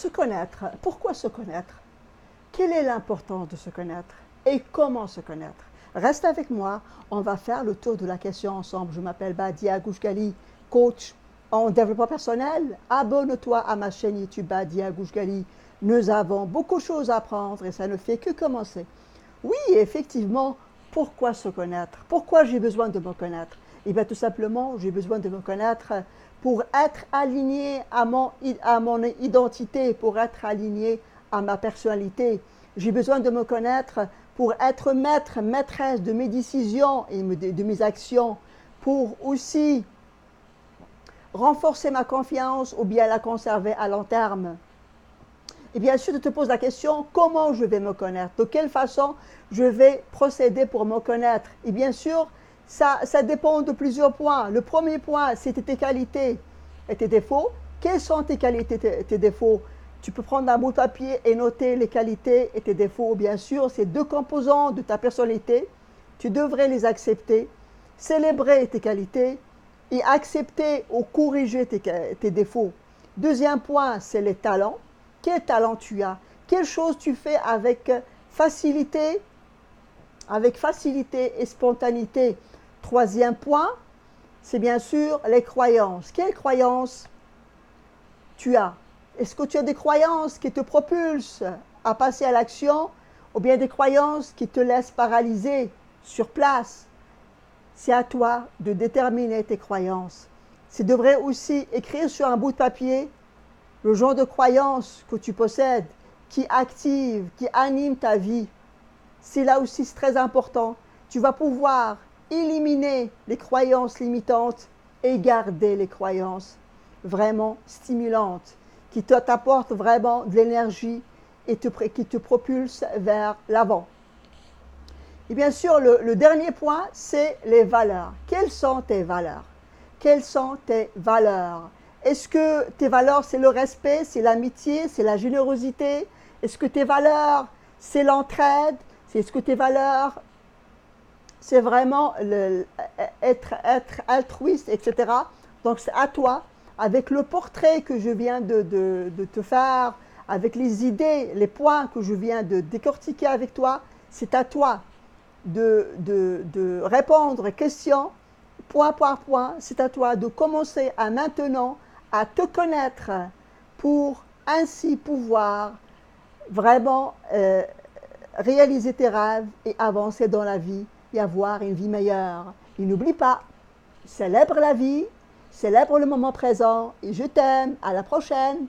Se connaître, pourquoi se connaître? Quelle est l'importance de se connaître? Et comment se connaître? Reste avec moi, on va faire le tour de la question ensemble. Je m'appelle Badia Gouchgali, coach en développement personnel. Abonne-toi à ma chaîne YouTube Badia Gouchgali. Nous avons beaucoup de choses à apprendre et ça ne fait que commencer. Oui, effectivement, pourquoi se connaître? Pourquoi j'ai besoin de me connaître? Eh bien, tout simplement, j'ai besoin de me connaître pour être aligné à mon identité, pour être aligné à ma personnalité. J'ai besoin de me connaître pour être maître, maîtresse de mes décisions et de mes actions, pour aussi renforcer ma confiance ou bien la conserver à long terme. Et bien sûr, tu te poses la question, comment je vais me connaître? De quelle façon je vais procéder pour me connaître? Et bien sûr, ça dépend de plusieurs points. Le premier point, c'est tes qualités et tes défauts. Quelles sont tes qualités et tes défauts? Tu peux prendre un bout de papier et noter les qualités et tes défauts. Bien sûr, c'est deux composants de ta personnalité. Tu devrais les accepter, célébrer tes qualités et accepter ou corriger tes défauts. Deuxième point, c'est les talents. Quel talent tu as? Quelle chose tu fais avec facilité et spontanéité? Troisième point, c'est bien sûr les croyances. Quelles croyances tu as? Est-ce que tu as des croyances qui te propulsent à passer à l'action ou bien des croyances qui te laissent paralysé sur place? C'est à toi de déterminer tes croyances. Tu devrais aussi écrire sur un bout de papier le genre de croyances que tu possèdes, qui active, qui anime ta vie. C'est là aussi très important. Tu vas pouvoir éliminer les croyances limitantes et garder les croyances vraiment stimulantes, qui t'apportent vraiment de l'énergie et qui te propulsent vers l'avant. Et bien sûr, le dernier point, c'est les valeurs. Quelles sont tes valeurs? Quelles sont tes valeurs? Est-ce que tes valeurs, c'est le respect, c'est l'amitié, c'est la générosité? Est-ce que tes valeurs, c'est l'entraide? Est-ce que tes valeurs, c'est vraiment être altruiste, etc. Donc c'est à toi, avec le portrait que je viens de te faire, avec les idées, les points que je viens de décortiquer avec toi, c'est à toi de répondre aux questions point par point. C'est à toi de commencer à maintenant à te connaître pour ainsi pouvoir vraiment réaliser tes rêves et avancer dans la vie et avoir une vie meilleure. Et n'oublie pas, célèbre la vie, célèbre le moment présent et je t'aime. À la prochaine.